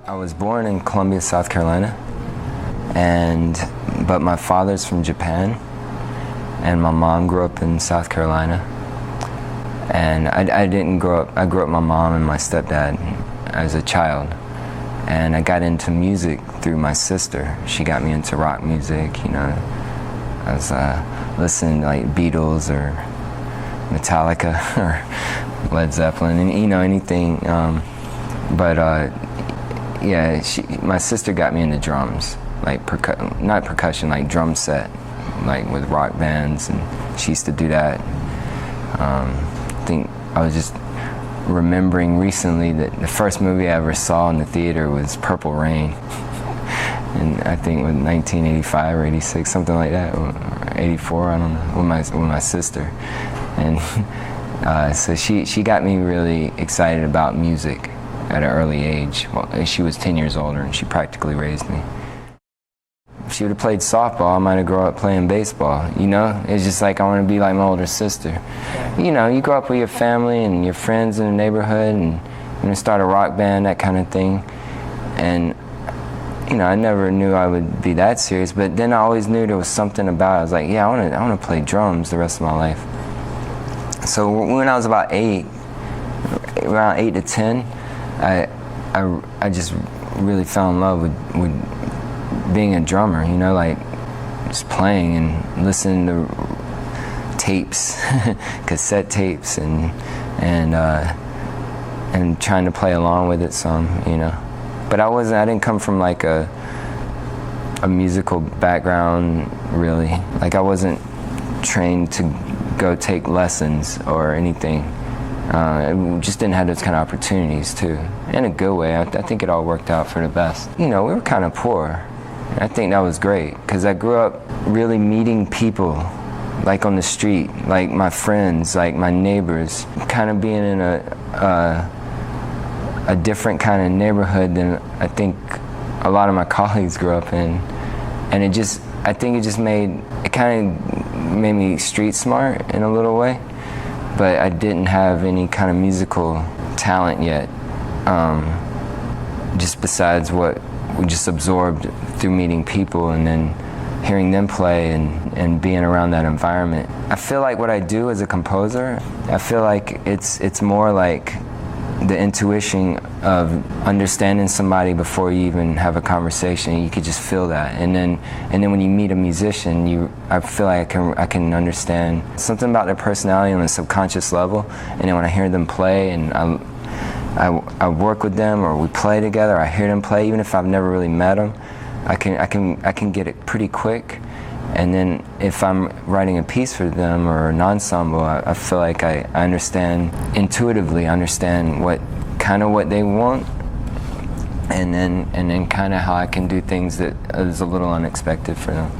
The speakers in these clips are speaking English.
I was born in Columbia, South Carolina, but my father's from Japan, and my mom grew up in South Carolina. And I didn't grow up, I grew up with my mom and my stepdad as a child. And I got into music through my sister. She got me into rock music, you know. I was listening to like Beatles or Metallica or Led Zeppelin, and you know, anything. Yeah, my sister got me into drums, like not percussion, like drum set, like with rock bands, and she used to do that. I think I was just remembering recently that the first movie I ever saw in the theater was Purple Rain, and I think with 1985 or 86, something like that, or 84, I don't know, with my sister, and so she got me really excited about music at an early age. Well, she was 10 years older, and she practically raised me. If she would have played softball, I might have grown up playing baseball, you know? It's just like I want to be like my older sister. You know, you grow up with your family and your friends in the neighborhood, and you start a rock band, that kind of thing. And, you know, I never knew I would be that serious, but then I always knew there was something about it. I was like, yeah, I want to play drums the rest of my life. So when I was about around 8 to 10, I just really fell in love with being a drummer, you know, like just playing and listening to tapes, cassette tapes, and trying to play along with it some, you know. But I didn't come from like a musical background, really. Like I wasn't trained to go take lessons or anything. Just didn't have those kind of opportunities too. In a good way, I think it all worked out for the best. You know, we were kind of poor. I think that was great, because I grew up really meeting people, like on the street, like my friends, like my neighbors, kind of being in a different kind of neighborhood than I think a lot of my colleagues grew up in. And I think it kind of made me street smart in a little way, but I didn't have any kind of musical talent yet, just besides what we just absorbed through meeting people and then hearing them play and being around that environment. I feel like what I do as a composer, I feel like it's more like the intuition of understanding somebody before you even have a conversation. You could just feel that, and then when you meet a musician, I feel like I can understand something about their personality on a subconscious level, and then when I hear them play and I work with them or we play together, I hear them play, even if I've never really met them, I can get it pretty quick. And then if I'm writing a piece for them or an ensemble, I feel like I intuitively understand what they want, and then kind of how I can do things that is a little unexpected for them.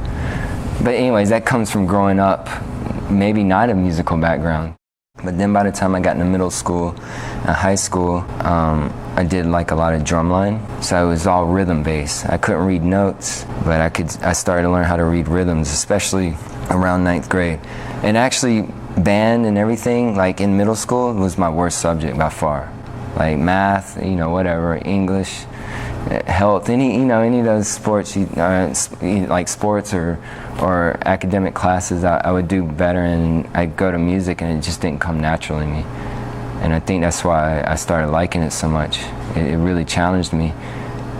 But anyways, that comes from growing up, maybe not a musical background. But then by the time I got into middle school and high school, I did like a lot of drumline. So it was all rhythm based. I couldn't read notes, but I started to learn how to read rhythms, especially around 9th grade. And actually band and everything, like in middle school, was my worst subject by far. Like math, you know, whatever, English, health, any of those sports, like sports or academic classes, I would do better, and I'd go to music and it just didn't come naturally to me. And I think that's why I started liking it so much. It really challenged me,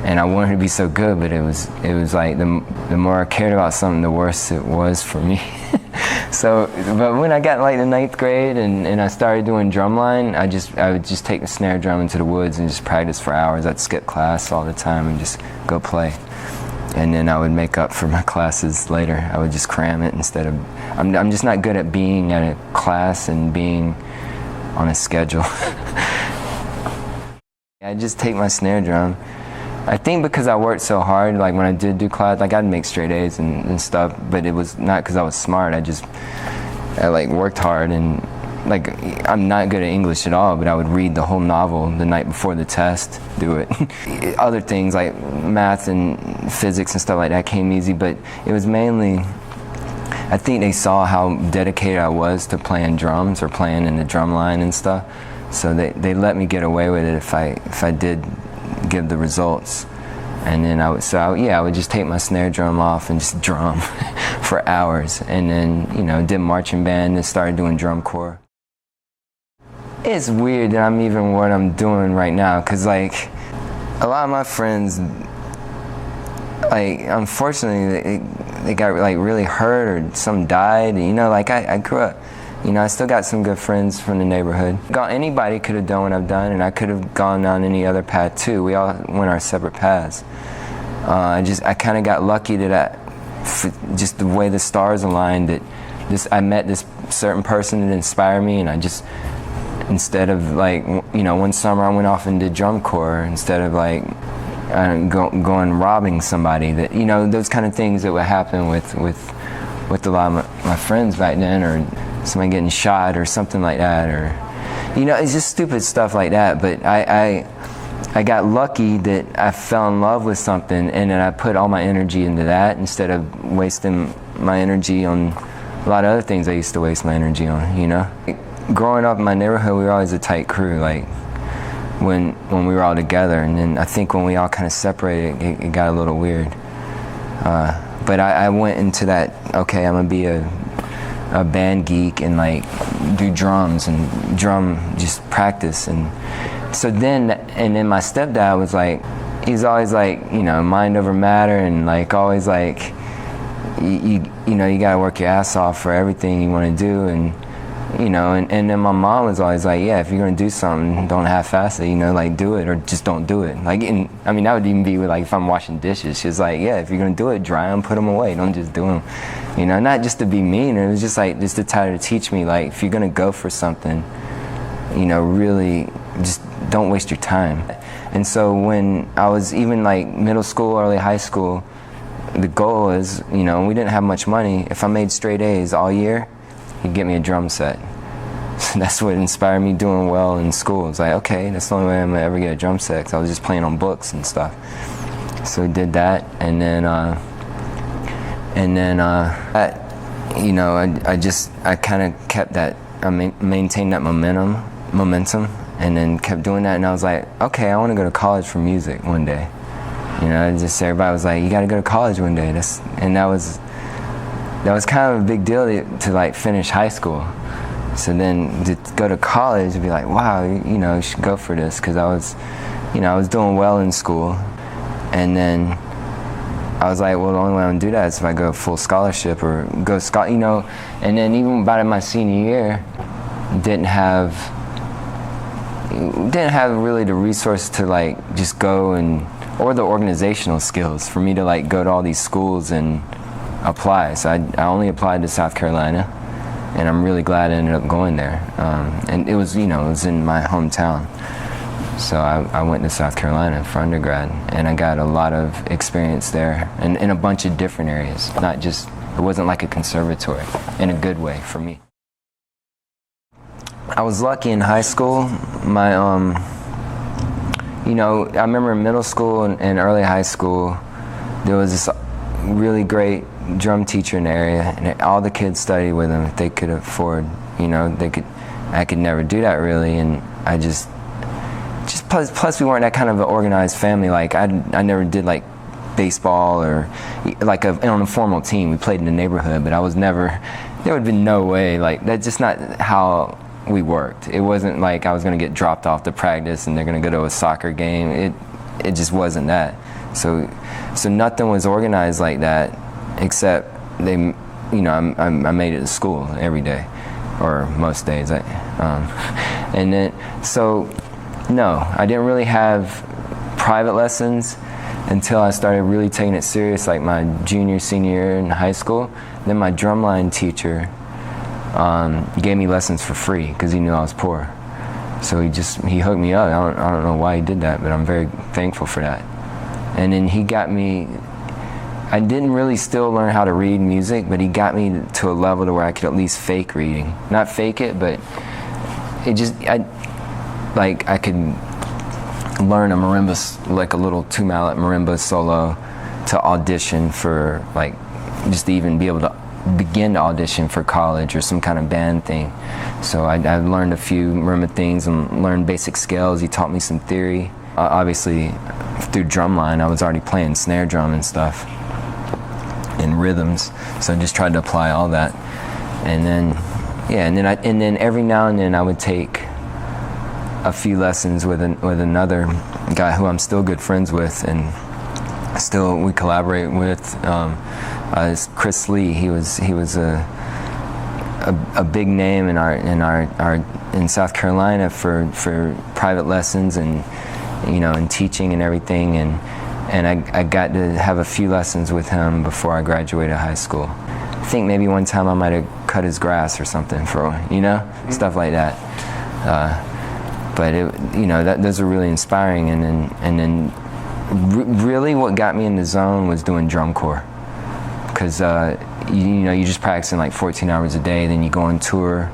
and I wanted to be so good, but it was like the more I cared about something, the worse it was for me. So, but when I got like the 9th grade and I started doing drumline, I would just take the snare drum into the woods and just practice for hours. I'd skip class all the time and just go play. And then I would make up for my classes later. I would just cram it instead of... I'm just not good at being at a class and being on a schedule. I just take my snare drum. I think because I worked so hard, like when I did do class, like I'd make straight A's and stuff, but it was not because I was smart. I like worked hard, and like I'm not good at English at all, but I would read the whole novel the night before the test, do it. Other things like math and physics and stuff like that came easy, but it was mainly, I think they saw how dedicated I was to playing drums or playing in the drum line and stuff, so they let me get away with it if I did give the results. And then I would just take my snare drum off and just drum for hours. And then, you know, did marching band and started doing drum corps. It's weird that I'm even what I'm doing right now, because like a lot of my friends, like unfortunately they got like really hurt or some died. You know, like I grew up, you know, I still got some good friends from the neighborhood. Anybody could have done what I've done, and I could have gone down any other path too. We all went our separate paths. I kind of got lucky that just the way the stars aligned, that I met this certain person that inspired me, and I just, instead of like, you know, one summer I went off and did drum corps instead of like going robbing somebody. That, you know, those kind of things that would happen with a lot of my friends back then, or somebody getting shot or something like that, or, you know, it's just stupid stuff like that. But I got lucky that I fell in love with something, and then I put all my energy into that instead of wasting my energy on a lot of other things I used to waste my energy on, you know. Growing up in my neighborhood, we were always a tight crew, like when we were all together, and then I think when we all kind of separated, it got a little weird. But I went into that, okay, I'm gonna be a band geek and like do drums and drum, just practice. And so then my stepdad was like, he's always like, you know, mind over matter, and like always like, you know, you gotta work your ass off for everything you want to do. And you know, and then my mom was always like, yeah, if you're gonna do something, don't half-ass it, you know, like do it or just don't do it. Like, and I mean, that would even be with, like, if I'm washing dishes, she's like, yeah, if you're gonna do it, dry them, put them away, don't just do them, you know. Not just to be mean, it was just like, just to try to teach me, like, if you're gonna go for something, you know, really just don't waste your time. And so when I was even like middle school, early high school, the goal is, you know, we didn't have much money. If I made straight A's all year, he'd get me a drum set. So that's what inspired me doing well in school. It's like, okay, that's the only way I'm gonna ever get a drum set, 'cause I was just playing on books and stuff. So we did that, and then you know, I kind of kept that, I maintained that momentum, and then kept doing that, and I was like, okay, I want to go to college for music one day. You know, just everybody was like, you got to go to college one day. That was kind of a big deal to like finish high school. So then to go to college and be like, wow, you know, you should go for this, because I was doing well in school. And then I was like, well, the only way I'm gonna do that is if I go full scholarship or go you know. And then even about in my senior year, didn't have really the resource to like just go or the organizational skills for me to like go to all these schools and apply. So I only applied to South Carolina, and I'm really glad I ended up going there. And it was, you know, it was in my hometown. So I went to South Carolina for undergrad, and I got a lot of experience there, and in a bunch of different areas. Not just, it wasn't like a conservatory, in a good way for me. I was lucky in high school. My, you know, I remember in middle school and early high school, there was this really great drum teacher in the area, and all the kids studied with him if they could afford, you know, I could never do that really, and I just plus we weren't that kind of an organized family. Like I never did like baseball or like on a formal team. We played in the neighborhood, but I was never, there would have been no way, like that's just not how we worked. It wasn't like I was going to get dropped off to practice and they're going to go to a soccer game. It just wasn't that. So nothing was organized like that, except they, you know, I made it to school every day, or most days. And then, so no, I didn't really have private lessons until I started really taking it serious, like my junior, senior year in high school. Then my drumline teacher gave me lessons for free because he knew I was poor. So he hooked me up. I don't know why he did that, but I'm very thankful for that. And then he got me, I didn't really still learn how to read music, but he got me to a level to where I could at least fake reading. Not fake it, but I could learn a marimba, like a little 2-mallet marimba solo, to audition for, like, just to even be able to begin to audition for college or some kind of band thing. So I learned a few marimba things and learned basic scales. He taught me some theory. obviously through drumline, I was already playing snare drum and stuff, and rhythms. So I just tried to apply all that, and then and then every now and then I would take a few lessons with another guy who I'm still good friends with, and still we collaborate with. Is Chris Lee. He was a big name in South Carolina for private lessons and and teaching and everything, and I got to have a few lessons with him before I graduated high school. I think maybe one time I might have cut his grass or something for stuff like that. But those are really inspiring, and then really what got me in the zone was doing drum corps, because you just practicing like 14 hours a day, then you go on tour.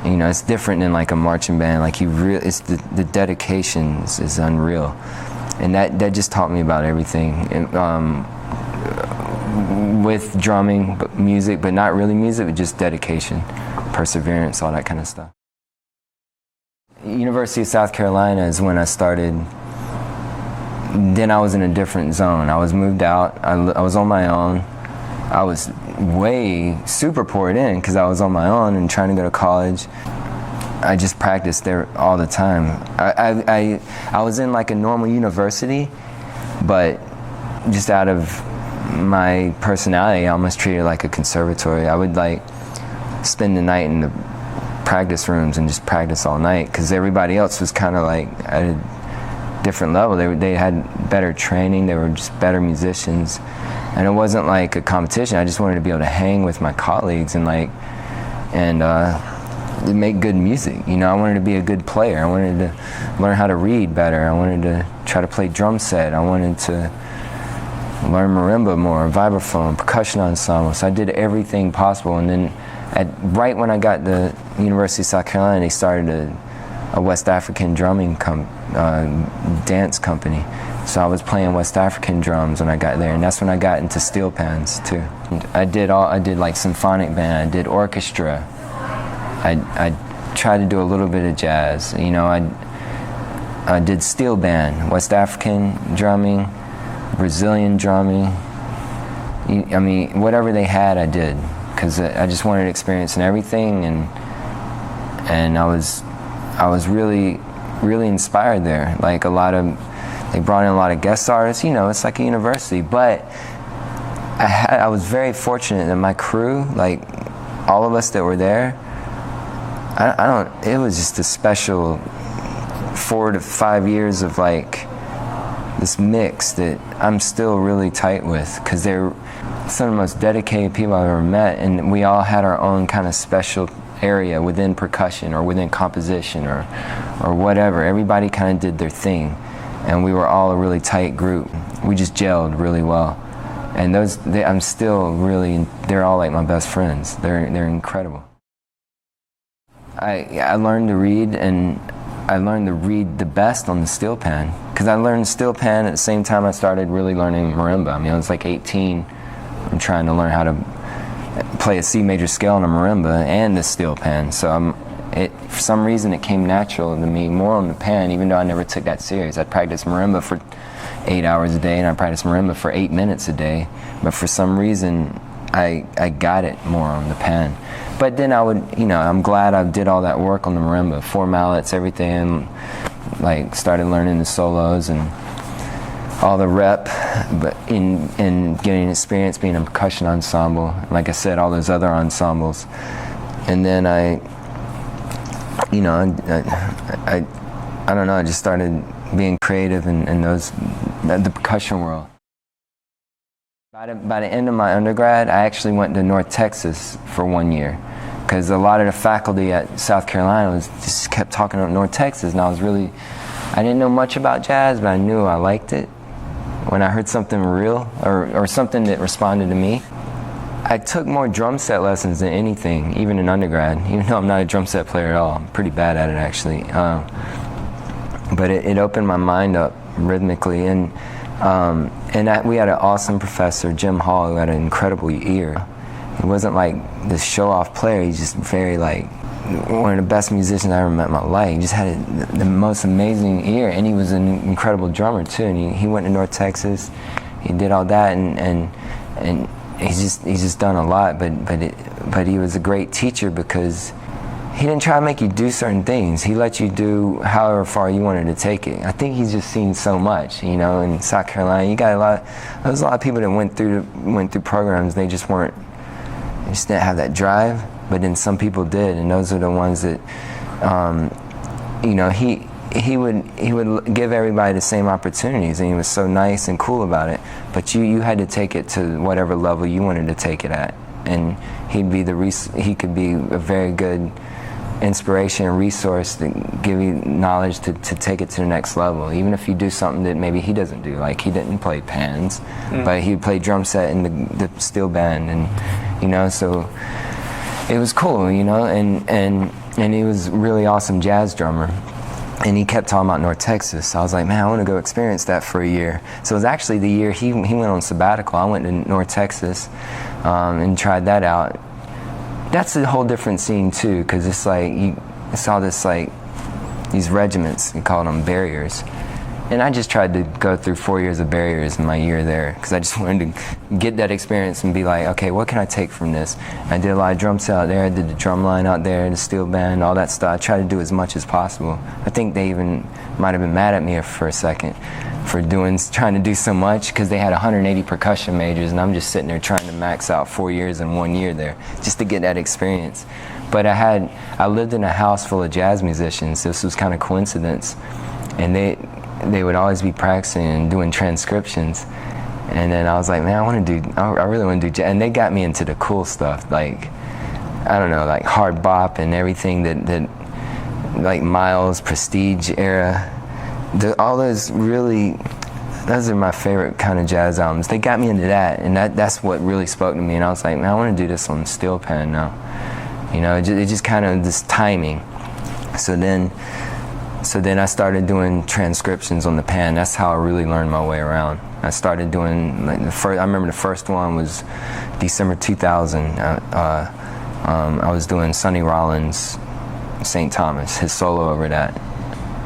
It's different than like a marching band. Like it's the dedication is unreal, and that just taught me about everything. And, with drumming, but music, but not really music, but just dedication, perseverance, all that kind of stuff. University of South Carolina is when I started. Then I was in a different zone. I was moved out. I was on my own. I was way super poured in because I was on my own and trying to go to college. I just practiced there all the time. I was in like a normal university, but just out of my personality, I almost treated it like a conservatory. I would like spend the night in the practice rooms and just practice all night, because everybody else was kind of like at a different level. They had better training. They were just better musicians. And it wasn't like a competition. I just wanted to be able to hang with my colleagues and make good music. I wanted to be a good player. I wanted to learn how to read better. I wanted to try to play drum set. I wanted to learn marimba more, vibraphone, percussion ensemble. So I did everything possible. And then right when I got to University of South Carolina, they started a West African drumming dance company. So I was playing West African drums when I got there, and that's when I got into steel pans too. I did like symphonic band. I did orchestra. I tried to do a little bit of jazz. I did steel band, West African drumming, Brazilian drumming. I mean, whatever they had, I did, because I just wanted to experience in everything, and I was really inspired there. Like they brought in a lot of guest artists. It's like a university, but I was very fortunate that my crew, like all of us that were there, it was just a special 4 to 5 years of like this mix that I'm still really tight with, because they're some of the most dedicated people I've ever met, and we all had our own kind of special area within percussion or within composition or whatever. Everybody kind of did their thing, and we were all a really tight group. We just gelled really well, and I'm still really, they're all like my best friends. They're incredible. I learned to read, and I learned to read the best on the steel pan, because I learned steel pan at the same time I started really learning marimba. I mean, I was like 18 and trying to learn how to play a C major scale on a marimba and the steel pan. So for some reason it came natural to me more on the pan, even though I never took that serious. I'd practice marimba for 8 hours a day, and I practiced marimba for 8 minutes a day. But for some reason I got it more on the pan. But then I'm glad I did all that work on the marimba, 4 mallets, everything, like started learning the solos and all the rep, but in getting experience being in a percussion ensemble, like I said, all those other ensembles. And then I don't know, I just started being creative in the percussion world. By the end of my undergrad, I actually went to North Texas for 1 year, because a lot of the faculty at South Carolina just kept talking about North Texas, and I didn't know much about jazz, but I knew I liked it. When I heard something real, or something that responded to me, I took more drum set lessons than anything, even in undergrad, even though I'm not a drum set player at all. I'm pretty bad at it, actually. But it opened my mind up rhythmically, and we had an awesome professor, Jim Hall, who had an incredible ear. He wasn't like this show-off player. He's just very like one of the best musicians I ever met in my life. He just had the most amazing ear, and he was an incredible drummer too. And he went to North Texas, he did all that, and he's just done a lot. But he was a great teacher because he didn't try to make you do certain things. He let you do however far you wanted to take it. I think he's just seen so much, you know. In South Carolina, you got there's a lot of people that went through programs. They just didn't have that drive. But then some people did, and those are the ones that, you know, he would give everybody the same opportunities, and he was so nice and cool about it. But you had to take it to whatever level you wanted to take it at, and he could be a very good inspiration and resource to give you knowledge to take it to the next level. Even if you do something that maybe he doesn't do, like he didn't play pans, but he played drum set in the steel band, and you know, so. It was cool, you know, and he was a really awesome jazz drummer. And he kept talking about North Texas. So I was like, man, I want to go experience that for a year. So it was actually the year he went on sabbatical. I went to North Texas and tried that out. That's a whole different scene too, because it's like you saw this like these regiments. We called them barriers. And I just tried to go through 4 years of barriers in my year there, because I just wanted to get that experience and be like, okay, what can I take from this? I did a lot of drum set out there. I did the drum line out there, the steel band, all that stuff. I tried to do as much as possible. I think they even might have been mad at me for a second for trying to do so much, because they had 180 percussion majors, and I'm just sitting there trying to max out 4 years in 1 year there, just to get that experience. But I lived in a house full of jazz musicians. This was kind of coincidence, and they would always be practicing and doing transcriptions. And then I was like, man, I really want to do jazz. And they got me into the cool stuff, like, I don't know, like hard bop and everything that like Miles, Prestige era. All those are my favorite kind of jazz albums. They got me into that, and that's what really spoke to me. And I was like, man, I want to do this on steel pan now. You know, it just kind of this timing. So then I started doing transcriptions on the pan. That's how I really learned my way around. I started doing, like, I remember the first one was December 2000. I was doing Sonny Rollins' St. Thomas, his solo over that.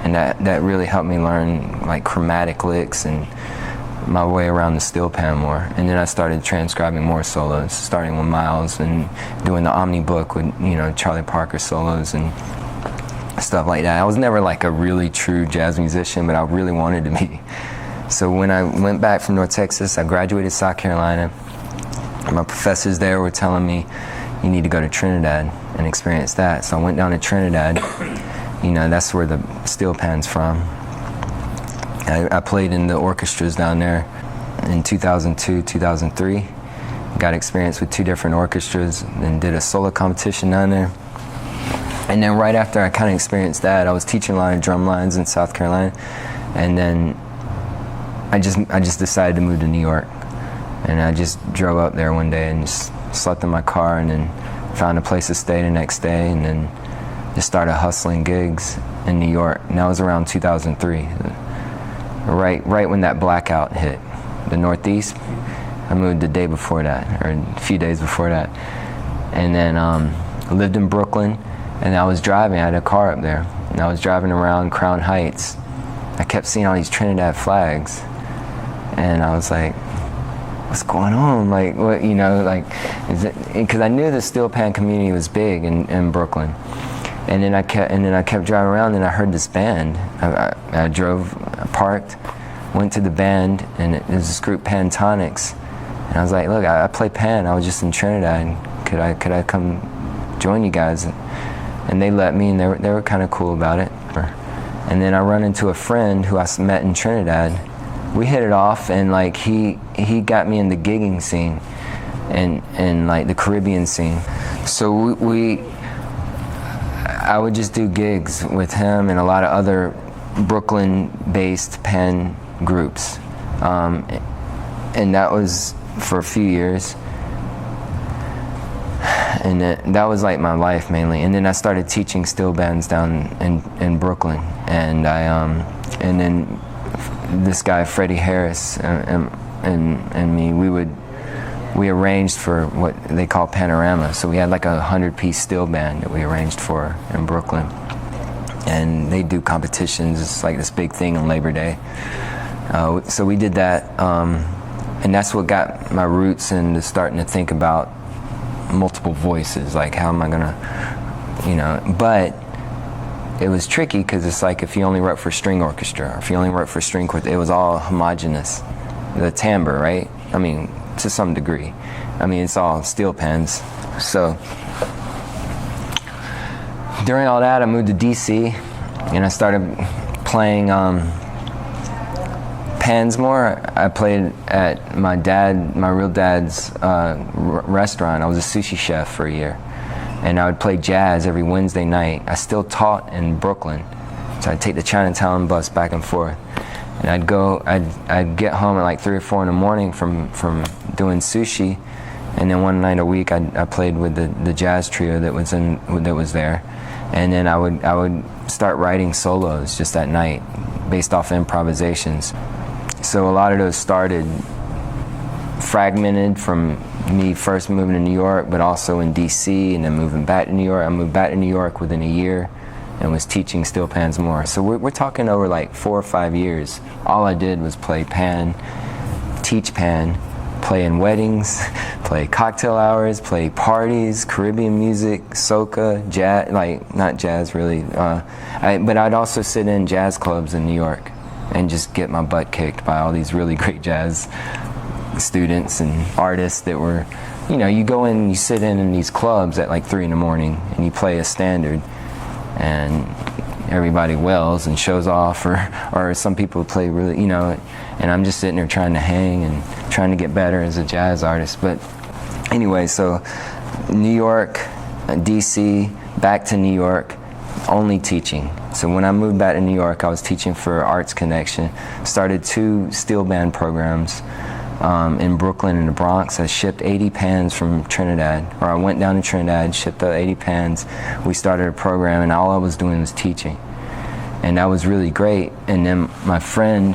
And that really helped me learn like chromatic licks and my way around the steel pan more. And then I started transcribing more solos, starting with Miles and doing the Omni book with, you know, Charlie Parker solos and stuff like that. I was never like a really true jazz musician, but I really wanted to be. So when I went back from North Texas, I graduated South Carolina. My professors there were telling me, you need to go to Trinidad and experience that. So I went down to Trinidad. You know, that's where the steel pan's from. I played in the orchestras down there in 2002, 2003. Got experience with 2 different orchestras and did a solo competition down there. And then right after I kind of experienced that, I was teaching a lot of drum lines in South Carolina, and then I just decided to move to New York. And I just drove up there one day and just slept in my car, and then found a place to stay the next day, and then just started hustling gigs in New York. And that was around 2003, right when that blackout hit the Northeast. I moved the day before that, or a few days before that. And then I lived in Brooklyn. And I was driving, I had a car up there, and I was driving around Crown Heights. I kept seeing all these Trinidad flags, and I was like, what's going on? Like, what, you know, like, is it, because I knew the steel pan community was big in Brooklyn. And then I kept driving around, and I heard this band. I parked, went to the band, and it was this group Pantonics. And I was like, look, I play pan, I was just in Trinidad, could I come join you guys? And they let me, and they were kind of cool about it. And then I run into a friend who I met in Trinidad. We hit it off, and like he got me in the gigging scene, and like the Caribbean scene. So I would just do gigs with him and a lot of other Brooklyn-based pan groups, and that was for a few years. And that was like my life mainly. And then I started teaching steel bands down in Brooklyn, and then this guy Freddie Harris and me, we we arranged for what they call Panorama. So we had like a 100-piece steel band that we arranged for in Brooklyn. And they do competitions. It's like this big thing on Labor Day. So we did that, and that's what got my roots into starting to think about multiple voices. Like, how am I gonna, but it was tricky because it's like if you only wrote for string orchestra, or if you only wrote for string quartet, it was all homogenous. The timbre, right? I mean, to some degree. I mean, it's all steel pans. So during all that, I moved to DC, and I started playing pans more. I played at my real dad's restaurant. I was a sushi chef for a year, and I would play jazz every Wednesday night. I still taught in Brooklyn, so I'd take the Chinatown bus back and forth, and I'd get home at like 3 or 4 in the morning from doing sushi, and then one night a week I played with the jazz trio that was there, and then I would start writing solos just that night based off improvisations. So a lot of those started fragmented from me first moving to New York, but also in DC, and then moving back to New York. I moved back to New York within a year and was teaching steel pans more. So we're talking over like 4 or 5 years. All I did was play pan, teach pan, play in weddings, play cocktail hours, play parties, Caribbean music, soca, jazz, like not jazz really, but I'd also sit in jazz clubs in New York and just get my butt kicked by all these really great jazz students and artists that were, you go in and you sit in these clubs at like 3 in the morning and you play a standard and everybody wails and shows off, or some people play really, and I'm just sitting there trying to hang and trying to get better as a jazz artist. But anyway, so New York, DC, back to New York, only teaching. So when I moved back to New York, I was teaching for Arts Connection, started 2 steel band programs in Brooklyn and the Bronx. I shipped 80 pans from Trinidad, or I went down to Trinidad, shipped out 80 pans. We started a program, and all I was doing was teaching. And that was really great. And then my friend,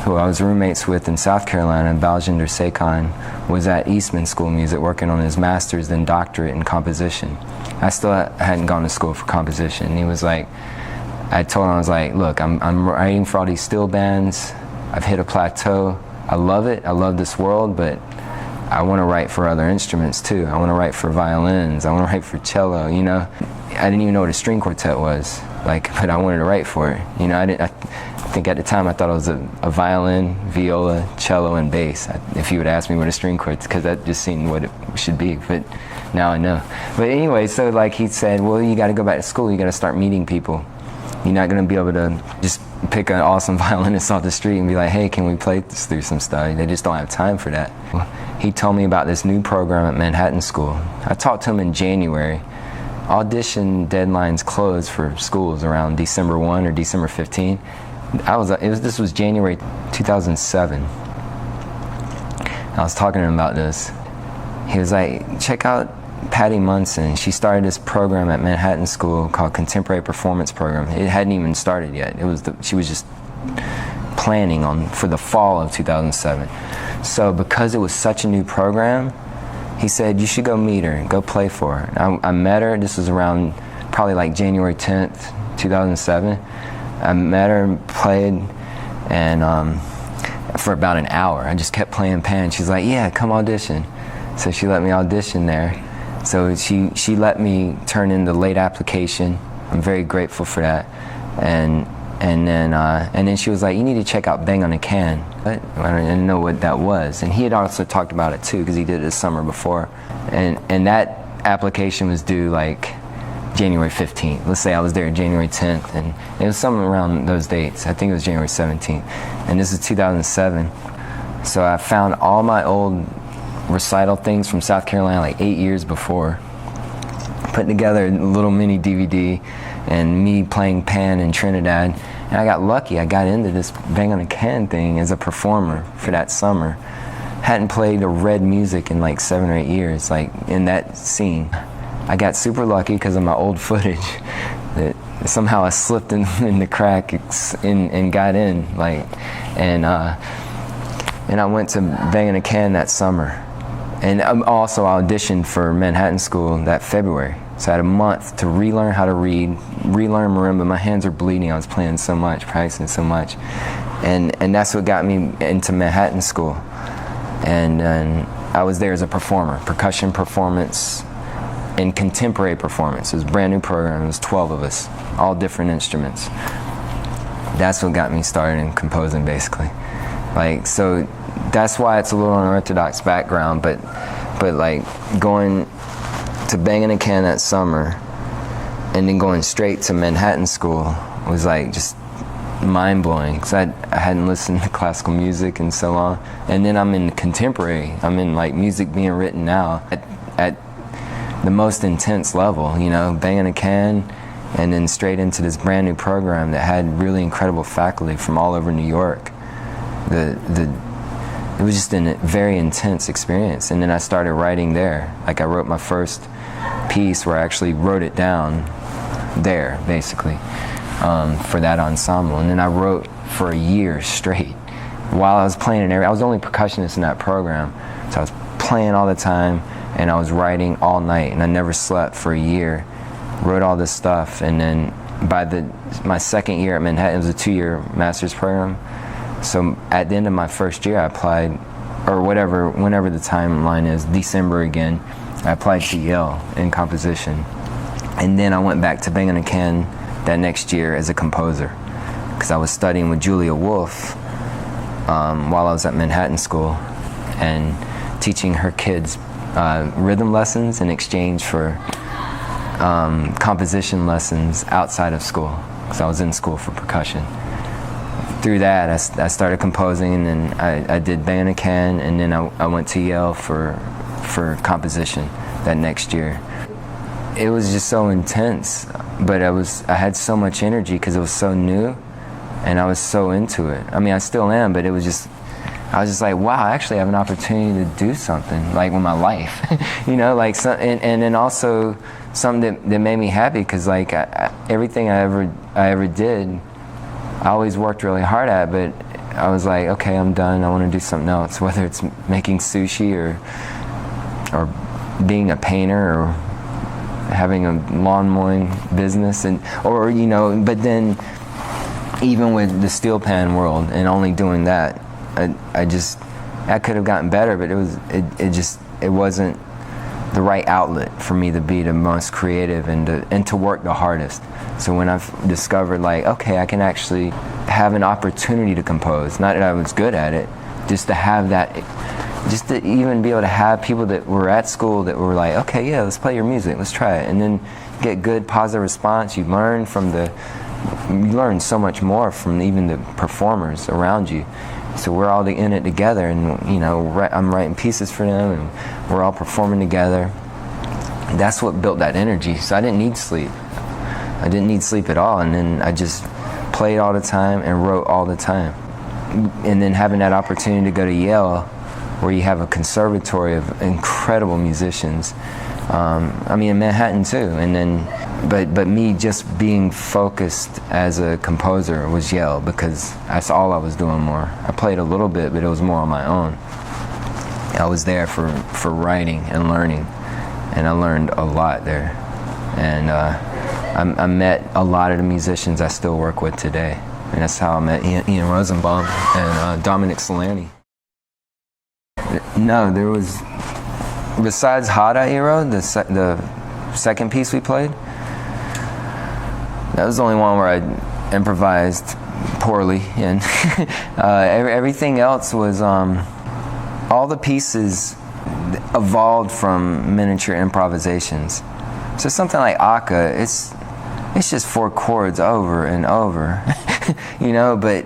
who I was roommates with in South Carolina, Boulanger Sekon, was at Eastman School of Music working on his master's and doctorate in composition. I still hadn't gone to school for composition. And he was like, I told him, I was like, look, I'm writing for all these steel bands. I've hit a plateau. I love it. I love this world, but I want to write for other instruments too. I want to write for violins. I want to write for cello, I didn't even know what a string quartet was, but I wanted to write for it. I think at the time I thought it was a violin, viola, cello, and bass. If you would ask me what a string quartet, because that just seemed what it should be, but now I know. But anyway, so he said, well, you got to go back to school. You got to start meeting people. You're not going to be able to just pick an awesome violinist off the street and be like, hey, can we play this through some stuff? They just don't have time for that. He told me about this new program at Manhattan School. I talked to him in January. Audition deadlines closed for schools around December 1 or December 15. This was January 2007. I was talking to him about this. He was like, check out Patty Munson. She started this program at Manhattan School called Contemporary Performance Program. It hadn't even started yet. She was just planning for the fall of 2007. So because it was such a new program, he said, you should go meet her and go play for her. I met her. This was around probably like January 10th, 2007. I met her and played, and for about an hour. I just kept playing pan. She's like, yeah, come audition. So she let me audition there. So she let me turn in the late application. I'm very grateful for that. And then she was like, you need to check out Bang on a Can. I didn't know what that was. And he had also talked about it too, because he did it the summer before. And that application was due like January 15th. Let's say I was there January 10th, and it was something around those dates. I think it was January 17th. And this is 2007. So I found all my old recital things from South Carolina like 8 years before, put together a little mini DVD, and me playing pan in Trinidad. And I got lucky. I got into this Bang on a Can thing as a performer for that summer. Hadn't played a red music in like 7 or 8 years, like in that scene. I got super lucky because of my old footage that somehow I slipped in the crack and got in, and I went to Bang on a Can that summer. And also I auditioned for Manhattan School that February. So I had a month to relearn how to read, relearn marimba. My hands are bleeding. I was playing so much, practicing so much. And that's what got me into Manhattan School. And I was there as a performer, percussion performance and contemporary performance. It was a brand new program. It was 12 of us, all different instruments. That's what got me started in composing, basically. Like, so that's why it's a little unorthodox background, but like going to Banging a Can that summer and then going straight to Manhattan School was like just mind-blowing, because I hadn't listened to classical music in so long. And then I'm in contemporary. I'm in like music being written now at the most intense level, you know, Banging a Can, and then straight into this brand new program that had really incredible faculty from all over New York. It was just a very intense experience. And then I started writing there. Like I wrote my first piece where I actually wrote it down there, basically, for that ensemble. And then I wrote for a year straight while I was playing I was the only percussionist in that program. So I was playing all the time and I was writing all night, and I never slept for a year. Wrote all this stuff, and then by my second year at Manhattan, it was a 2-year master's program. So at the end of my first year, I applied, or whenever the timeline is, December again, I applied to Yale in composition. And then I went back to Banging a Can that next year as a composer, because I was studying with Julia Wolf while I was at Manhattan School and teaching her kids rhythm lessons in exchange for composition lessons outside of school, because I was in school for percussion. Through that, I started composing, and then I did Banging a Can, and then I went to Yale for composition that next year. It was just so intense, but I had so much energy because it was so new, and I was so into it. I mean, I still am, but I was just like, wow, I actually have an opportunity to do something like with my life, you know, like and then also something that made me happy, because like everything I ever did, I always worked really hard at, but I was like, okay, I'm done. I want to do something else, whether it's making sushi or being a painter or having a lawn mowing business, or you know. But then even with the steel pan world and only doing that, I could have gotten better, but it wasn't the right outlet for me to be the most creative and to work the hardest. So when I've discovered, like, okay, I can actually have an opportunity to compose, not that I was good at it, just to have that, just to even be able to have people that were at school that were like, okay, yeah, let's play your music, let's try it, and then get good positive response. You learn so much more from even the performers around you. So we're all in it together, and you know, I'm writing pieces for them, and we're all performing together. That's what built that energy. So I didn't need sleep. I didn't need sleep at all, and then I just played all the time and wrote all the time. And then having that opportunity to go to Yale, where you have a conservatory of incredible musicians. I mean, in Manhattan too, and then, but me just being focused as a composer was Yale, because that's all I was doing more. I played a little bit, but it was more on my own. I was there for writing and learning, and I learned a lot there. And I met a lot of the musicians I still work with today, and that's how I met Ian Rosenbaum and Dominic Solani. No, there was, besides Hada Iro, the second piece we played, that was the only one where I improvised poorly, and everything else was, all the pieces evolved from miniature improvisations. So something like Akka, it's just 4 chords over and over, you know, but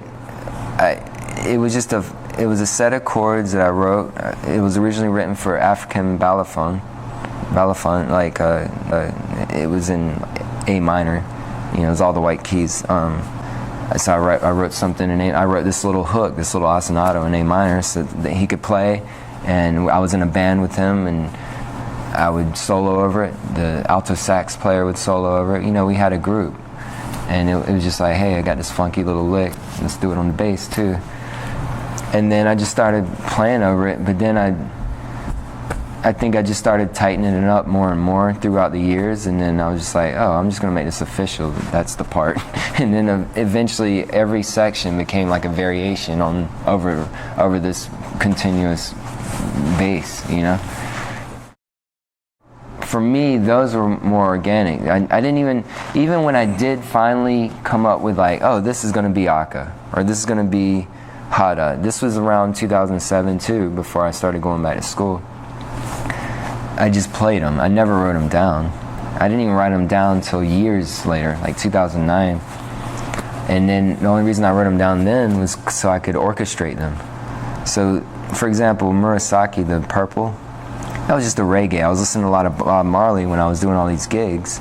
it was a set of chords that I wrote. It was originally written for African balafon, like it was in A minor, you know, it was all the white keys. So I wrote something in I wrote this little hook, this little ostinato in A minor, so that he could play, and I was in a band with him, and I would solo over it. The alto sax player would solo over it. You know, we had a group, and it was just like, hey, I got this funky little lick, let's do it on the bass too. And then I just started playing over it, but then I think I just started tightening it up more and more throughout the years, and then I was just like, oh, I'm just going to make this official. That's the part. And then eventually every section became like a variation on over this continuous bass, you know? For me, those were more organic. I didn't even when I did finally come up with like, oh, this is going to be Aka, or this is going to be Hada. This was around 2007 too, before I started going back to school. I just played them. I never wrote them down. I didn't even write them down until years later, like 2009. And then the only reason I wrote them down then was so I could orchestrate them. So, for example, Murasaki, the Purple, that was just a reggae. I was listening to a lot of Bob Marley when I was doing all these gigs.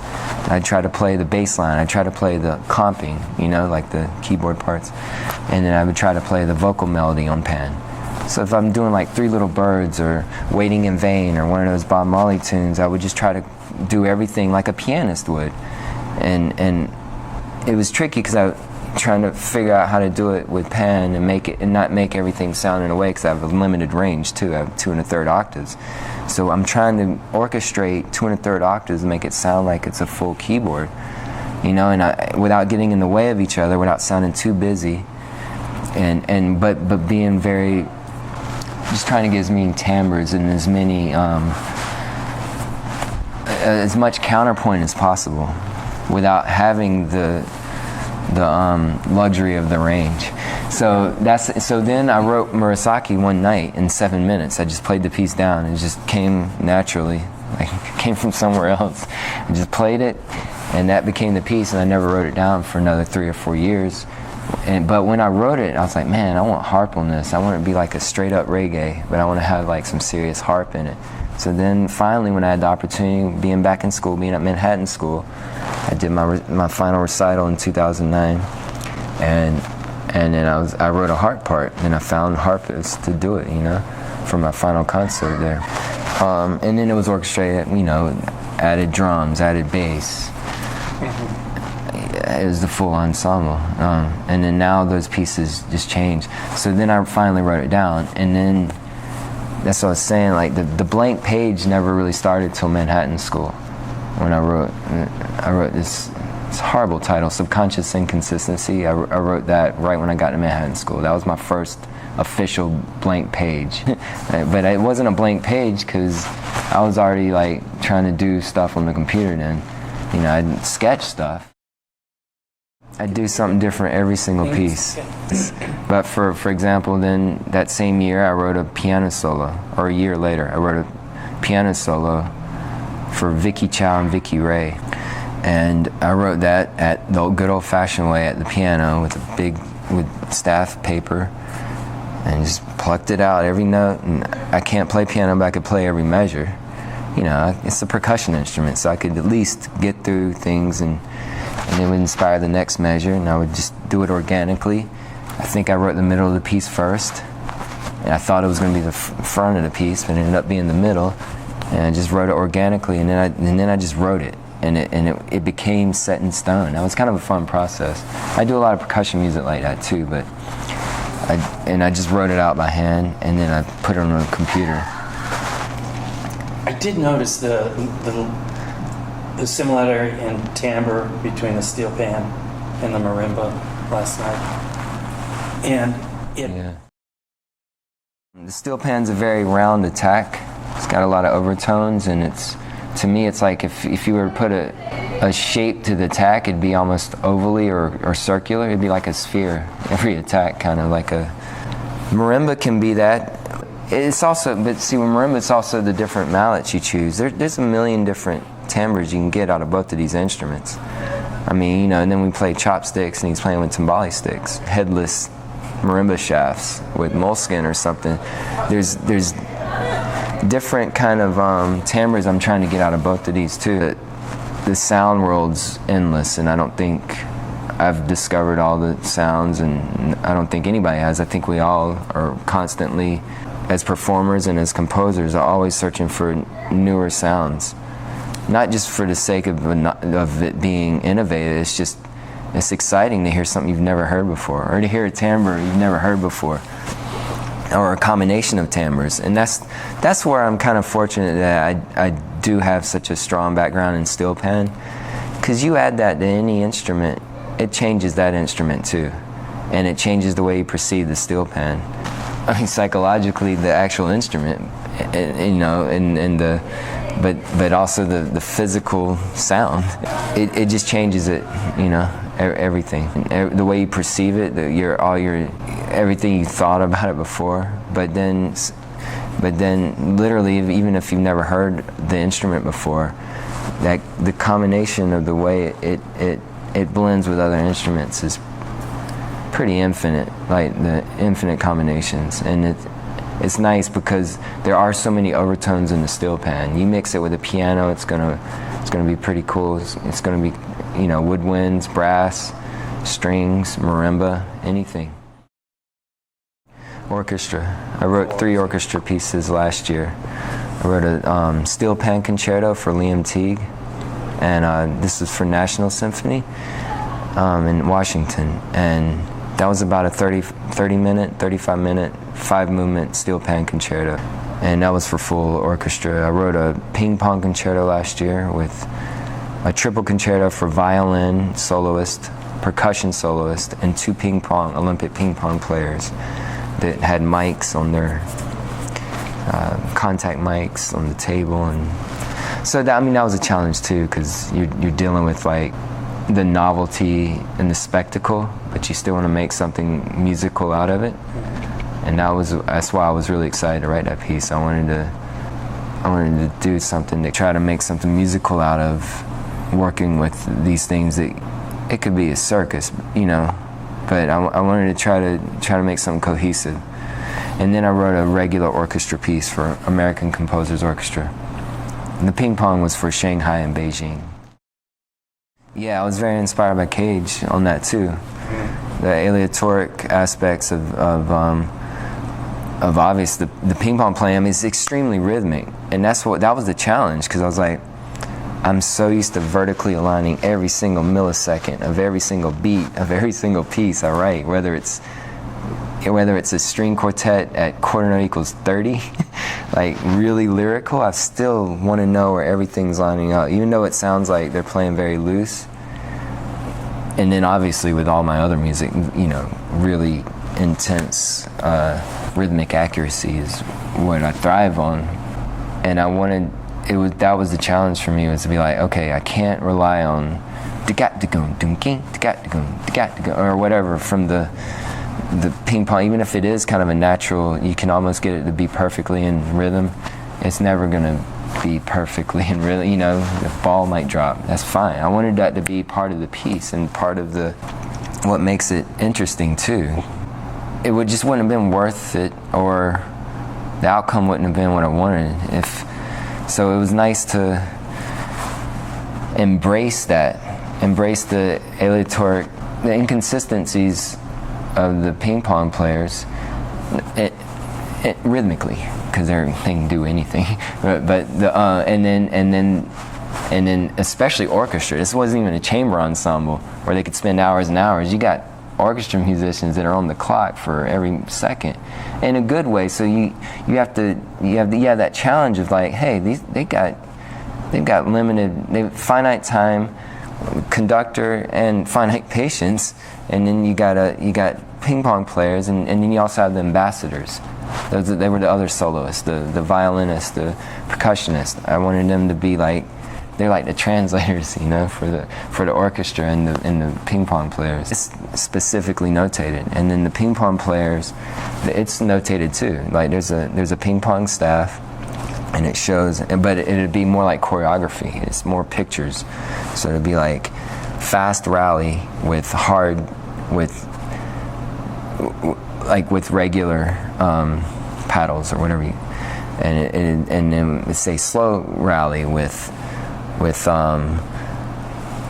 I tried to play the bass line. I tried to play the comping, you know, like the keyboard parts. And then I would try to play the vocal melody on pan. So if I'm doing like Three Little Birds or Waiting in Vain or one of those Bob Marley tunes, I would just try to do everything like a pianist would. And it was tricky because I was trying to figure out how to do it with pan and make it and not make everything sound in a way, because I have a limited range too. I have 2 1/3 octaves. So I'm trying to orchestrate 2 1/3 octaves and make it sound like it's a full keyboard, you know, and without getting in the way of each other, without sounding too busy, but being very, just trying to get as many timbres and as many as much counterpoint as possible, without having the luxury of the range. So then I wrote Murasaki one night in 7 minutes. I just played the piece down. It just came naturally, like it came from somewhere else. I just played it, and that became the piece. And I never wrote it down for another 3 or 4 years. But when I wrote it, I was like, man, I want harp on this. I want it to be like a straight up reggae, but I want to have like some serious harp in it. So then finally, when I had the opportunity, being back in school, being at Manhattan School, I did my final recital in 2009, and then I wrote a harp part, and I found harpists to do it, you know, for my final concert there. And then it was orchestrated, you know, added drums, added bass. It was the full ensemble. And then now those pieces just changed. So then I finally wrote it down, and then that's what I was saying, like the blank page never really started till Manhattan School, when I wrote this horrible title, Subconscious Inconsistency. I wrote that right when I got to Manhattan School. That was my first official blank page. But it wasn't a blank page because I was already like trying to do stuff on the computer then. You know, I'd sketch stuff. I'd do something different every single piece. But for example, then that same year I wrote a piano solo, or a year later I wrote a piano solo for Vicky Chow and Vicky Ray. And I wrote that at the good old-fashioned way at the piano with staff paper, and just plucked it out every note. And I can't play piano, but I could play every measure. You know, it's a percussion instrument, so I could at least get through things, and it would inspire the next measure, and I would just do it organically. I think I wrote the middle of the piece first, and I thought it was going to be the front of the piece, but it ended up being the middle, and I just wrote it organically, and then I just wrote it, and it became set in stone. That was kind of a fun process. I do a lot of percussion music like that too, but I just wrote it out by hand, and then I put it on a computer. I did notice the similarity in timbre between the steel pan and the marimba last night, and the steel pan's a very round attack. It's got a lot of overtones, and to me it's like if you were to put a shape to the attack, it'd be almost ovally or circular. It'd be like a sphere. Every attack, kind of like a marimba can be that. It's also, but see, with marimba, it's also the different mallets you choose. There's a million different timbres you can get out of both of these instruments. I mean, you know, and then we play chopsticks, and he's playing with timbali sticks, headless marimba shafts with moleskin or something. There's different kind of timbres I'm trying to get out of both of these too. The sound world's endless, and I don't think I've discovered all the sounds, and I don't think anybody has. I think we all are constantly, as performers and as composers, are always searching for newer sounds. Not just for the sake of it being innovative, it's exciting to hear something you've never heard before, or to hear a timbre you've never heard before. or a combination of timbres. And that's where I'm kind of fortunate that I do have such a strong background in steel pan, because you add that to any instrument, it changes that instrument too, and it changes the way you perceive the steel pan. I mean, psychologically, the actual instrument, you know, and the but also the physical sound, it just changes it, you know, everything. The way you perceive it, everything you thought about it before, but then literally, even if you've never heard the instrument before, that the combination of the way it blends with other instruments is pretty infinite, like the infinite combinations. And it's nice because there are so many overtones in the steel pan. You mix it with a piano, it's gonna be pretty cool. It's gonna be, you know, woodwinds, brass, strings, marimba, anything. Orchestra. I wrote 3 orchestra pieces last year. I wrote a steel pan concerto for Liam Teague, and this is for National Symphony in Washington. And that was about a 35-minute, 5-movement steel pan concerto. And that was for full orchestra. I wrote a ping pong concerto last year with a triple concerto for violin soloist, percussion soloist, and 2 Olympic ping pong players that had mics on their contact mics on the table. And so that was a challenge too, because you're dealing with like the novelty and the spectacle, but you still want to make something musical out of it. And that's why I was really excited to write that piece. I wanted to do something to try to make something musical out of working with these things that it could be a circus, you know, but I wanted to try to make something cohesive. And then I wrote a regular orchestra piece for American Composers Orchestra. And the ping pong was for Shanghai and Beijing. Yeah, I was very inspired by Cage on that too. The aleatoric aspects of obvious the ping pong playing. I mean, it's extremely rhythmic, and that was the challenge, because I was like, I'm so used to vertically aligning every single millisecond of every single beat of every single piece I write, whether it's a string quartet at quarter note equals 30, like really lyrical, I still want to know where everything's lining up, even though it sounds like they're playing very loose. And then obviously with all my other music, you know, really intense rhythmic accuracy is what I thrive on. And that was the challenge for me, was to be like, okay, I can't rely on or whatever from the ping pong, even if it is kind of a natural, you can almost get it to be perfectly in rhythm. It's never gonna be perfectly in rhythm, you know, the ball might drop, that's fine. I wanted that to be part of the piece and part of what makes it interesting too. It just wouldn't have been worth it, or the outcome wouldn't have been what I wanted. So it was nice to embrace the aleatoric, the inconsistencies of the ping pong players, rhythmically, because they can do anything. And then especially orchestra. This wasn't even a chamber ensemble where they could spend hours and hours. You got orchestra musicians that are on the clock for every second, in a good way. So you have that challenge of like, hey, they've got finite time, conductor, and finite patience, and then you got ping pong players, and then you also have the ambassadors. They were the other soloists, the violinists, the percussionists. I wanted them to be like, they're like the translators, you know, for the orchestra and the ping pong players. It's specifically notated, and then the ping pong players, it's notated too. Like there's a ping pong staff, and it shows, but it'd be more like choreography. It's more pictures, so it'd be like fast rally with regular paddles or whatever, and then say slow rally with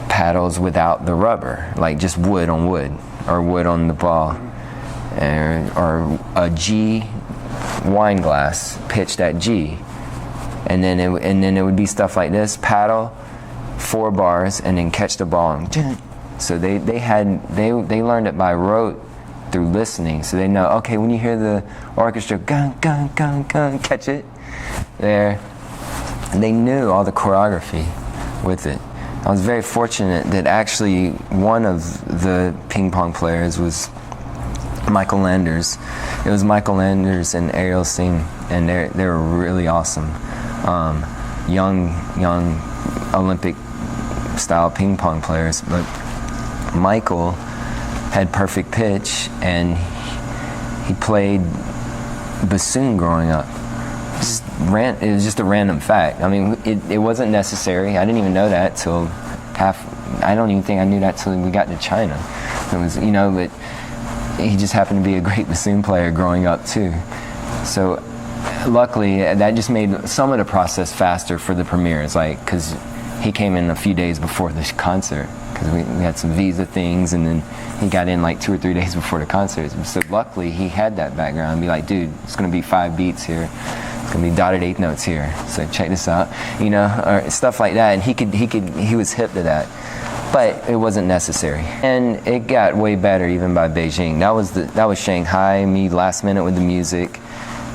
paddles without the rubber, like just wood on wood or wood on the ball, or a G wine glass pitched at G, and then it would be stuff like this: paddle 4 bars and then catch the ball. And so they learned it by rote through listening. So they know, okay, when you hear the orchestra, gun, gun, gun, gun, catch it there. And they knew all the choreography with it. I was very fortunate that actually one of the ping pong players was Michael Landers. It was Michael Landers and Ariel Singh, and they were really awesome. Young Olympic style ping pong players, but Michael had perfect pitch, and he played bassoon growing up. It was just a random fact. I mean, it wasn't necessary. I didn't even know that till I don't even think I knew that till we got to China. It was, but he just happened to be a great bassoon player growing up too. So luckily, that just made some of the process faster for the premieres, because he came in a few days before the concert, because we had some visa things, and then he got in 2 or 3 days before the concert. So luckily, he had that background. Be like, dude, it's going to be 5 beats here. It's going to be dotted 8 notes here. So check this out, or stuff like that. And he was hip to that. But it wasn't necessary. And it got way better even by Beijing. That was Shanghai, me last minute with the music,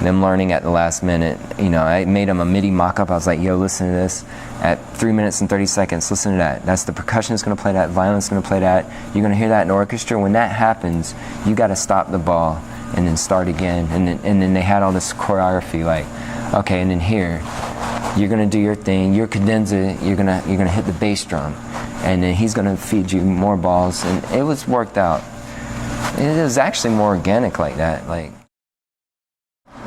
them learning at the last minute. I made them a MIDI mock-up. I was like, yo, listen to this. At 3 minutes and 30 seconds, listen to that. That's the percussionist going to play that, violinist going to play that. You're going to hear that in the orchestra. When that happens, you got to stop the ball and then start again. And then they had all this choreography, okay, and then here, you're going to do your thing. Your cadenza, you're going to hit the bass drum. And then he's going to feed you more balls. And it was worked out. It was actually more organic like that.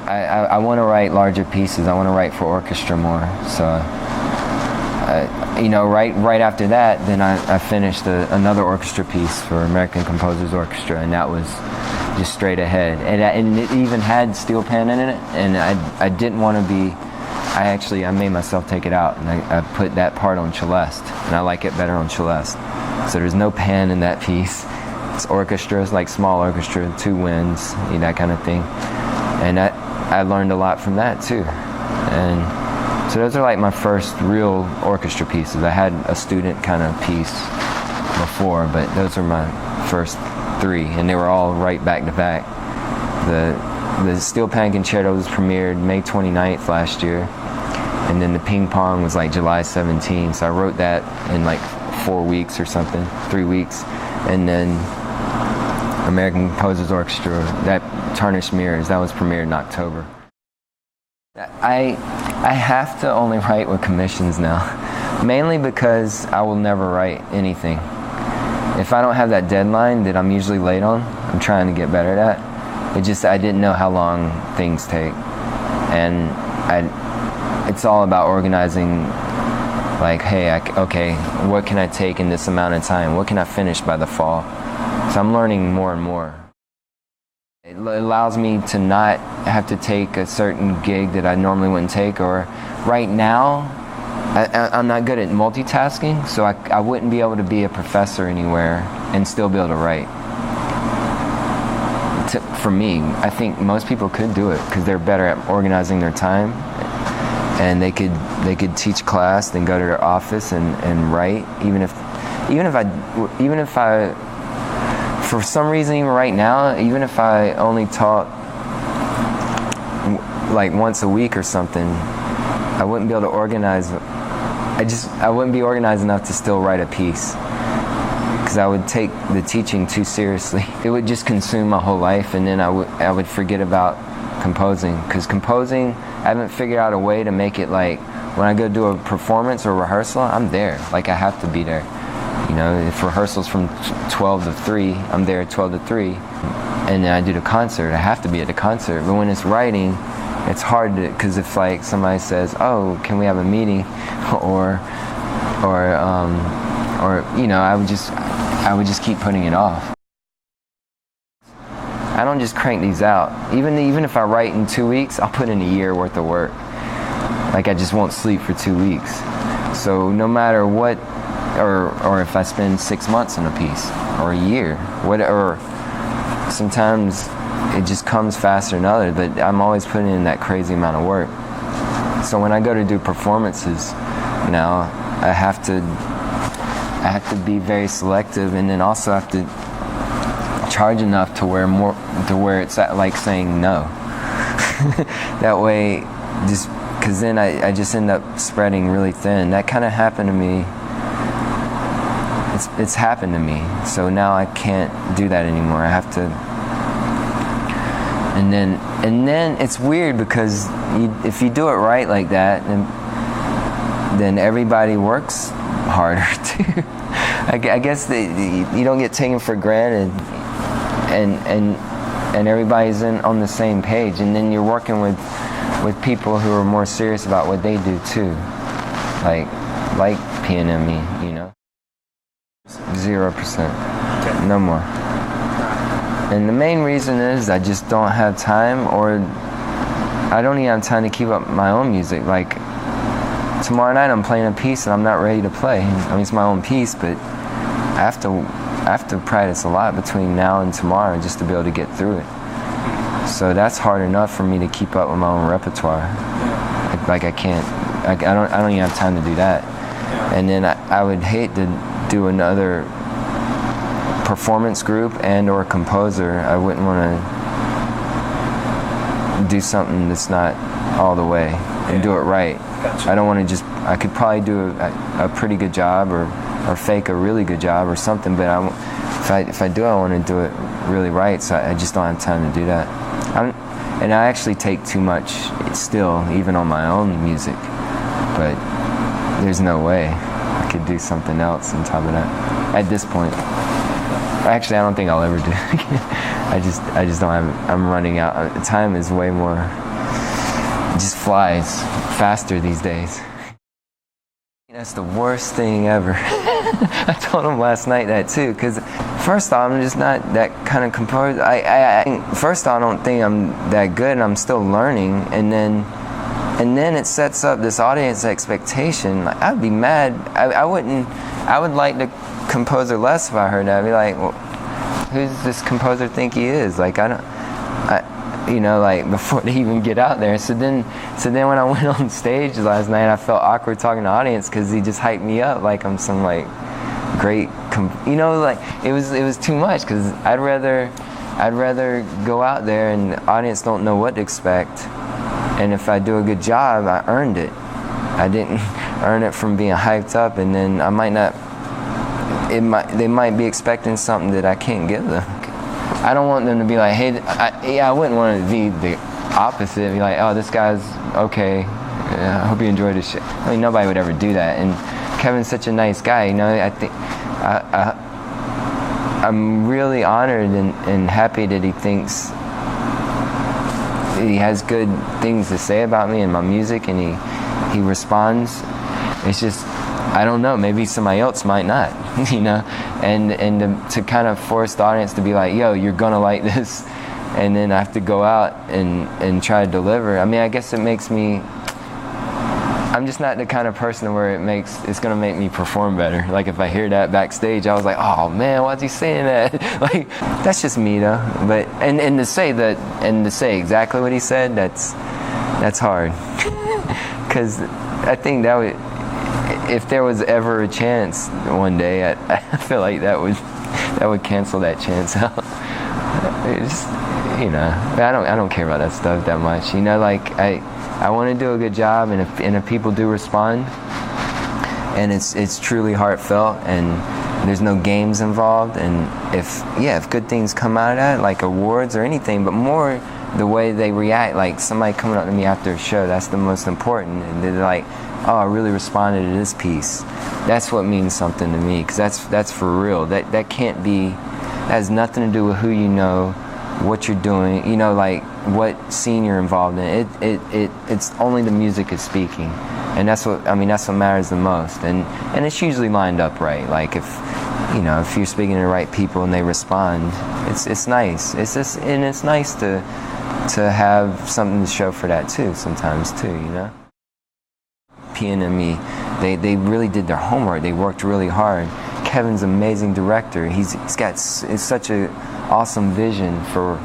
I want to write larger pieces. I want to write for orchestra more. So, right after that, then I finished another orchestra piece for American Composers Orchestra, and that was just straight ahead. And it even had steel pan in it, and I didn't want to be. I made myself take it out, and I put that part on celeste, and I like it better on celeste. So there's no pan in that piece. It's orchestra, it's small orchestra, 2 winds, that kind of thing. And I learned a lot from that too. And so those are my first real orchestra pieces. I had a student kind of piece before, but those are my first 3, and they were all right back to back. The Steel Pan Concerto was premiered May 29th last year, and then the ping pong was July 17th. So I wrote that in 4 weeks or something, 3 weeks, and then American Composers Orchestra, that Tarnished Mirrors, that was premiered in October. I have to only write with commissions now, mainly because I will never write anything. If I don't have that deadline that I'm usually late on, I'm trying to get better at that. I didn't know how long things take, and it's all about organizing. Okay, what can I take in this amount of time? What can I finish by the fall? So I'm learning more and more. It allows me to not have to take a certain gig that I normally wouldn't take, or right now, I'm not good at multitasking, so I wouldn't be able to be a professor anywhere and still be able to write. For me, I think most people could do it because they're better at organizing their time, and they could teach class, then go to their office and write. Even if I, for some reason, even right now, even if I only taught once a week or something, I wouldn't be able to organize. I wouldn't be organized enough to still write a piece, because I would take the teaching too seriously. It would just consume my whole life, and then I would forget about composing. Because composing, I haven't figured out a way to make it when I go do a performance or rehearsal, I'm there. I have to be there. If rehearsal's from 12 to 3, I'm there at 12 to 3. And then I do the concert, I have to be at the concert. But when it's writing, it's hard to, because if somebody says, oh, can we have a meeting? or I would just keep putting it off. I don't just crank these out. Even if I write in 2 weeks, I'll put in a year worth of work. I just won't sleep for 2 weeks. So no matter what, or if I spend 6 months on a piece, or a year, whatever, sometimes it just comes faster than others, but I'm always putting in that crazy amount of work. So when I go to do performances now, I have to be very selective, and then also have to charge enough to where it's at, like saying no. That way, just because then I just end up spreading really thin. That kind of happened to me. It's happened to me. So now I can't do that anymore. I have to. And then it's weird because if you do it right like that, then everybody works harder too. I guess you don't get taken for granted, and everybody's on the same page, and then you're working with people who are more serious about what they do too, like PNME, you know. 0%, no more. And the main reason is I just don't have time, or I don't even have time to keep up my own music. Like tomorrow night I'm playing a piece and I'm not ready to play. I mean, it's my own piece, but I have to practice a lot between now and tomorrow just to be able to get through it. So that's hard enough for me to keep up with my own repertoire. Like I can't, I don't even have time to do that. And then I would hate to do another performance group and or composer. I wouldn't want to do something that's not all the way and do it right. Gotcha. I don't want to just, I could probably do a pretty good job or fake a really good job or something, but if I do, I want to do it really right, so I just don't have time to do that. And I actually take too much still, even on my own music, but there's no way I could do something else on top of that at this point. Actually, I don't think I'll ever do it. I just don't have, I'm running out. Time is way more, it just flies faster these days. That's the worst thing ever. I told him last night that too, because first off, I'm just not that kind of composer. First off, I don't think I'm that good, and I'm still learning, and then it sets up this audience expectation. Like, I'd be mad. I would like the composer less if I heard that. I'd be like, well, who does this composer think he is? Like, like before they even get out there. So then when I went on stage last night, I felt awkward talking to the audience because he just hyped me up like I'm some like great, like it was too much, because I'd rather go out there and the audience don't know what to expect. And if I do a good job, I earned it. I didn't earn it from being hyped up, and then I might not. They might be expecting something that I can't give them. I don't want them to be like, hey, I wouldn't want to be the opposite. Be like, oh, this guy's okay. I hope you enjoyed his shit. I mean, nobody would ever do that. And Kevin's such a nice guy. I think I'm really honored and happy that he thinks he has good things to say about me and my music, and he responds. It's just, I don't know, maybe somebody else might not, and to kind of force the audience to be like, yo, you're gonna like this, and then I have to go out and try to deliver. I mean, I guess it makes me, I'm just not the kind of person where it's gonna make me perform better. Like if I hear that backstage, I was like, oh man, why's he saying that? Like, that's just me though. But and to say exactly what he said, that's hard. Because I think that would, if there was ever a chance one day, I feel like that would cancel that chance out. It's, I don't care about that stuff that much. Like I want to do a good job, and if people do respond, and it's truly heartfelt, and there's no games involved, and if good things come out of that, like awards or anything, but more the way they react, like somebody coming up to me after a show, that's the most important, and they're like, oh, I really responded to this piece. That's what means something to me, because that's for real. That can't be, that has nothing to do with who you know, what you're doing, like what scene you're involved in. It's only the music is speaking, and that's what matters the most. And it's usually lined up right. Like if you're speaking to the right people and they respond, it's nice. It's just, and it's nice to have something to show for that too. Sometimes too, PNME, they really did their homework. They worked really hard. Kevin's an amazing director. He's got such a awesome vision for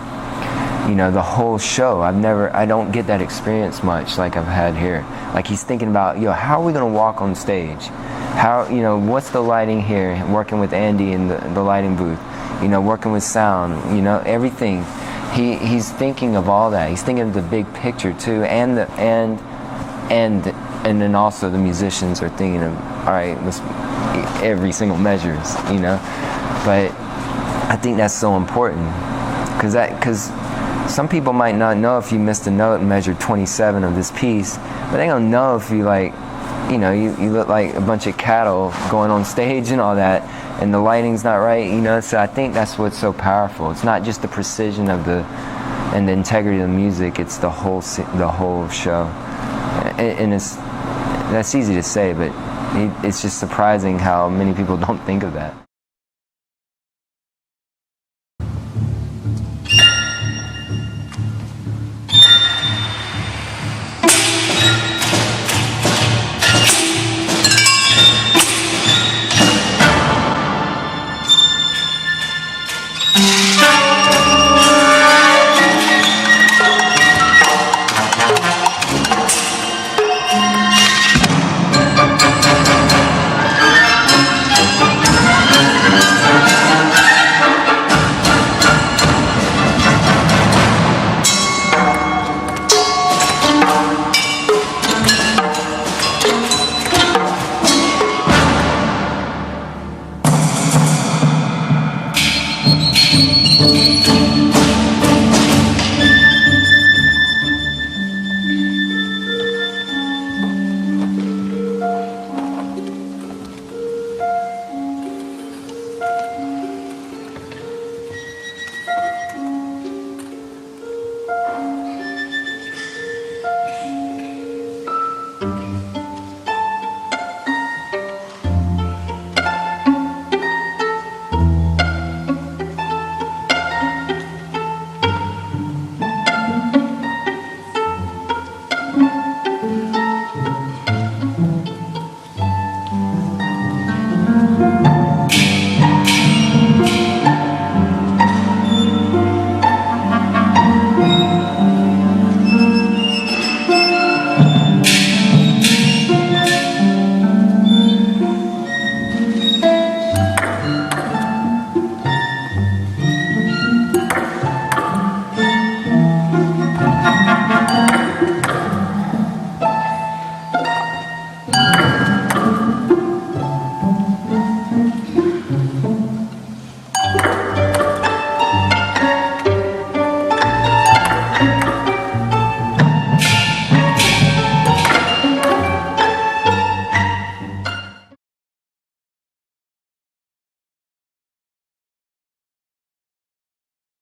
the whole show. I don't get that experience much like I've had here. Like he's thinking about, how are we gonna walk on stage? How, what's the lighting here? Working with Andy in the lighting booth. you know, working with sound, you know, everything. He's thinking of all that. He's thinking of the big picture too, and then also the musicians are thinking of, all right, every single measures, you know. But I think that's so important, because some people might not know if you missed a note and measured 27 of this piece, but they don't know if you, like, you know, you look like a bunch of cattle going on stage and all that, and the lighting's not right, you know. So I think that's what's so powerful. It's not just the precision of and the integrity of the music. It's the whole show, and that's easy to say, but it's just surprising how many people don't think of that.